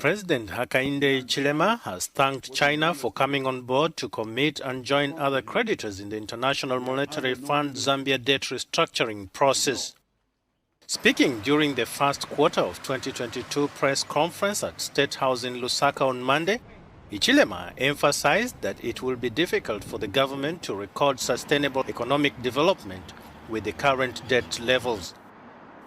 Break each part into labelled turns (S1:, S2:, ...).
S1: President Hakainde Hichilema has thanked China for coming on board to commit and join other creditors in the International Monetary Fund Zambia debt restructuring process. Speaking during the first quarter of 2022 press conference at State House in Lusaka on Monday, Hichilema emphasized that it will be difficult for the government to record sustainable economic development with the current debt levels.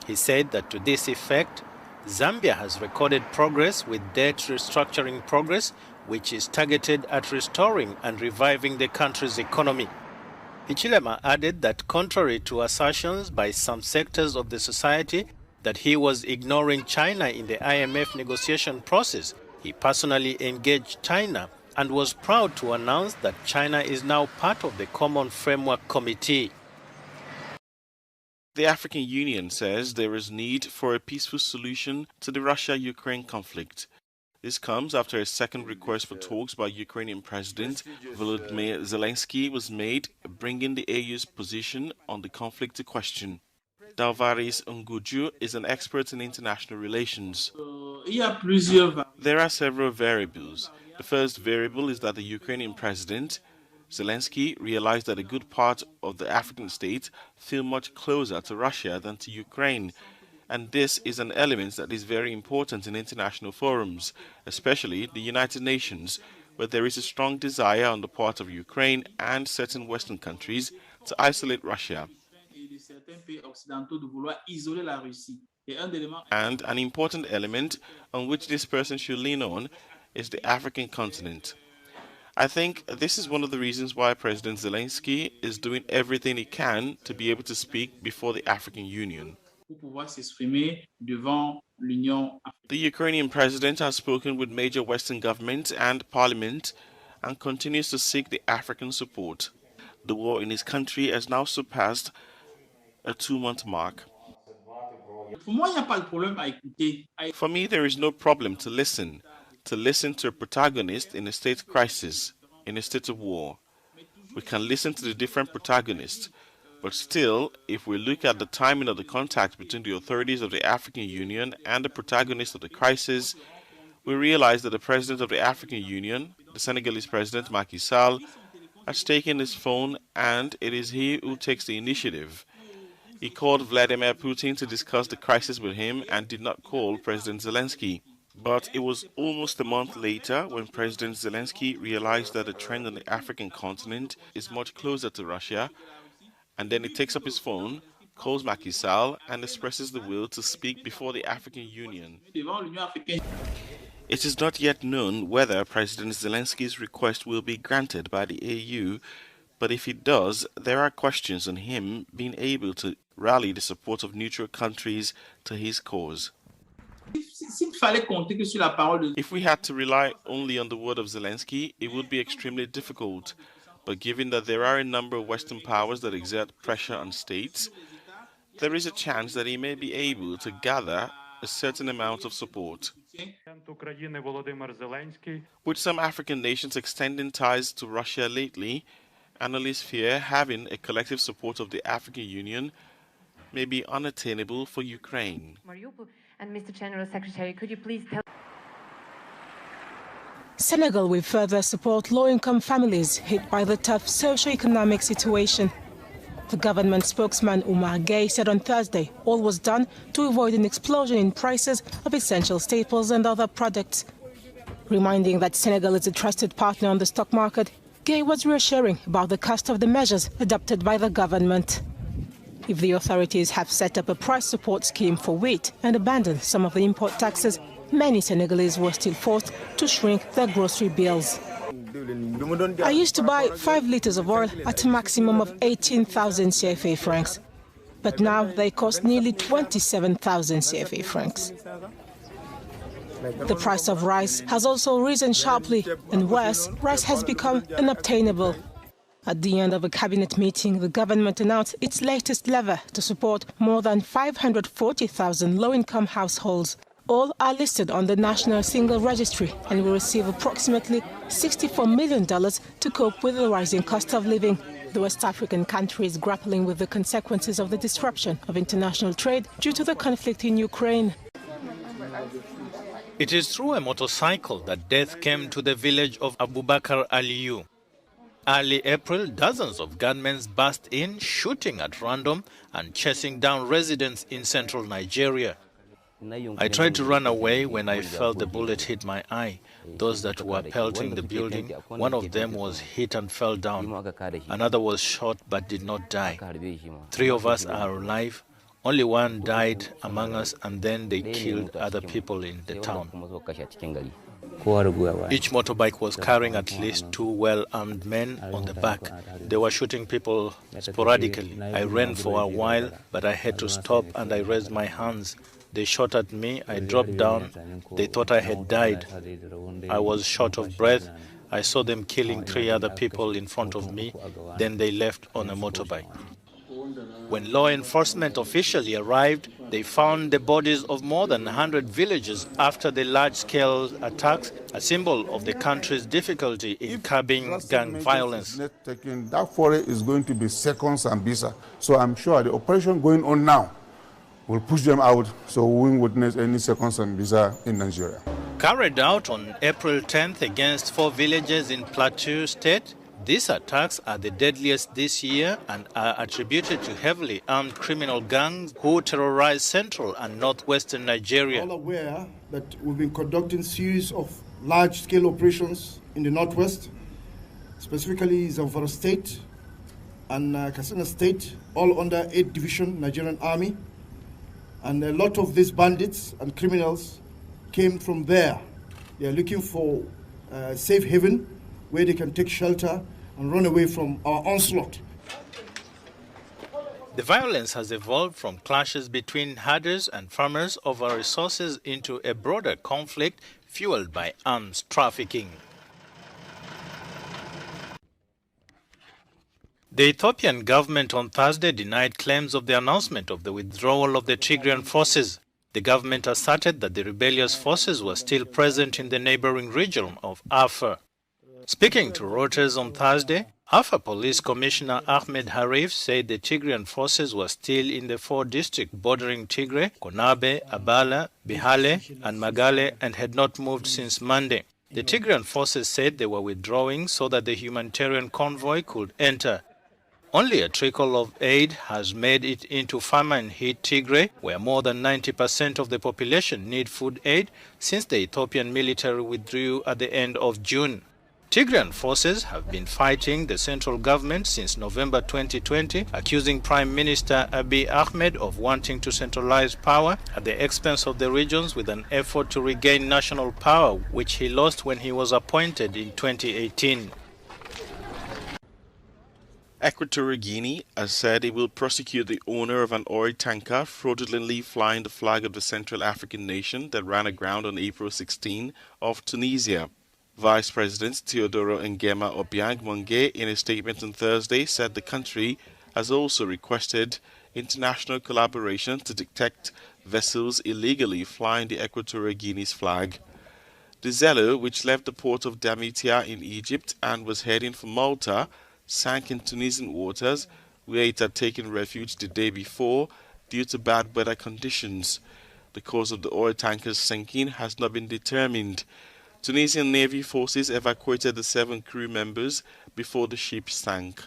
S1: He said that to this effect, Zambia has recorded progress with debt restructuring progress, which is targeted at restoring and reviving the country's economy. Hichilema added that contrary to assertions by some sectors of the society that he was ignoring China in the IMF negotiation process, he personally engaged China and was proud to announce that China is now part of the Common Framework Committee.
S2: The African Union says there is need for a peaceful solution to the Russia-Ukraine conflict. This comes after a second request for talks by Ukrainian President Volodymyr Zelensky was made, bringing the AU's position on the conflict to question. Dalvaris Nguju is an expert in international relations. There are several variables. The first variable is that the Ukrainian President Zelensky realized that a good part of the African states feel much closer to Russia than to Ukraine, and this is an element that is very important in international forums, especially the United Nations, where there is a strong desire on the part of Ukraine and certain Western countries to isolate Russia. And an important element on which this person should lean on is the African continent. I think this is one of the reasons why President Zelensky is doing everything he can to be able to speak before the African Union. The Ukrainian president has spoken with major Western governments and parliament and continues to seek the African support. The war in his country has now surpassed a 2-month mark. For me, there is no problem to listen to a protagonist in a state crisis, in a state of war. We can listen to the different protagonists, but still, if we look at the timing of the contact between the authorities of the African Union and the protagonist of the crisis, we realize that the president of the African Union, the Senegalese president Macky Sall, has taken his phone and it is he who takes the initiative. He called Vladimir Putin to discuss the crisis with him and did not call President Zelensky. But it was almost a month later when President Zelensky realized that the trend on the African continent is much closer to Russia, and then he takes up his phone, calls Macky Sall, and expresses the will to speak before the African Union. It is not yet known whether President Zelensky's request will be granted by the AU, but if it does, there are questions on him being able to rally the support of neutral countries to his cause. If we had to rely only on the word of Zelensky, it would be extremely difficult. But given that there are a number of Western powers that exert pressure on states, there is a chance that he may be able to gather a certain amount of support. With some African nations extending ties to Russia lately, analysts fear having a collective support of the African Union may be unattainable for Ukraine.
S3: And Mr. General Secretary, could you please tell...
S4: Senegal will further support low-income families hit by the tough socio-economic situation. The government spokesman Oumar Gueye said on Thursday all was done to avoid an explosion in prices of essential staples and other products. Reminding that Senegal is a trusted partner on the stock market, Gueye was reassuring about the cost of the measures adopted by the government. If the authorities have set up a price support scheme for wheat and abandoned some of the import taxes, many Senegalese were still forced to shrink their grocery bills. I used to buy 5 liters of oil at a maximum of 18,000 CFA francs, but now they cost nearly 27,000 CFA francs. The price of rice has also risen sharply, and worse, rice has become unobtainable. At the end of a cabinet meeting, the government announced its latest lever to support more than 540,000 low-income households. All are listed on the National Single Registry and will receive approximately $64 million to cope with the rising cost of living. The West African country is grappling with the consequences of the disruption of international trade due to the conflict in Ukraine.
S1: It is through a motorcycle that death came to the village of Abubakar Aliyu. Early April, dozens of gunmen burst in, shooting at random and chasing down residents in central Nigeria. I tried to run away when I felt the bullet hit my eye. Those that were pelting the building, one of them was hit and fell down. Another was shot but did not die. 3 of us are alive. Only one died among us, and then they killed other people in the town. Each motorbike was carrying at least 2 well-armed men on the back. They were shooting people sporadically. I ran for a while, but I had to stop and I raised my hands. They shot at me. I dropped down. They thought I had died. I was short of breath. I saw them killing 3 other people in front of me. Then they left on a motorbike. When law enforcement officially arrived, they found the bodies of more than 100 villagers after the large-scale attacks, a symbol of the country's difficulty in curbing gang violence.
S5: That foray is going to be seconds and Bisa. So I'm sure the operation going on now will push them out, so we won't witness any seconds and Bisa in Nigeria.
S1: Carried out on April 10th against 4 villages in Plateau State, these attacks are the deadliest this year and are attributed to heavily armed criminal gangs who terrorize central and northwestern Nigeria.
S6: All aware that we've been conducting a series of large-scale operations in the northwest, specifically Zamfara State and Katsina State, all under 8th Division Nigerian Army. And a lot of these bandits and criminals came from there. They are looking for a safe haven where they can take shelter and run away from our onslaught.
S1: The violence has evolved from clashes between herders and farmers over resources into a broader conflict fueled by arms trafficking. The Ethiopian government on Thursday denied claims of the announcement of the withdrawal of the Tigrayan forces. The government asserted that the rebellious forces were still present in the neighboring region of Afar. Speaking to Reuters on Thursday, Afar Police Commissioner Ahmed Harif said the Tigrayan forces were still in the 4 districts bordering Tigray, Konabe, Abala, Bihale, and Magale, and had not moved since Monday. The Tigrayan forces said they were withdrawing so that the humanitarian convoy could enter. Only a trickle of aid has made it into famine-hit Tigray, where more than 90% of the population need food aid since the Ethiopian military withdrew at the end of June. Tigrayan forces have been fighting the central government since November 2020, accusing Prime Minister Abiy Ahmed of wanting to centralize power at the expense of the regions with an effort to regain national power, which he lost when he was appointed in 2018.
S2: Equatorial Guinea has said it will prosecute the owner of an oil tanker fraudulently flying the flag of the Central African nation that ran aground on April 16 off Tunisia. Vice President Teodoro Ngema Obiang Monge, in a statement on Thursday, said the country has also requested international collaboration to detect vessels illegally flying the Equatorial Guinea's flag. The Zelo, which left the port of Damietta in Egypt and was heading for Malta, sank in Tunisian waters, where it had taken refuge the day before due to bad weather conditions. The cause of the oil tanker's sinking has not been determined. Tunisian Navy forces evacuated the 7 crew members before the ship sank.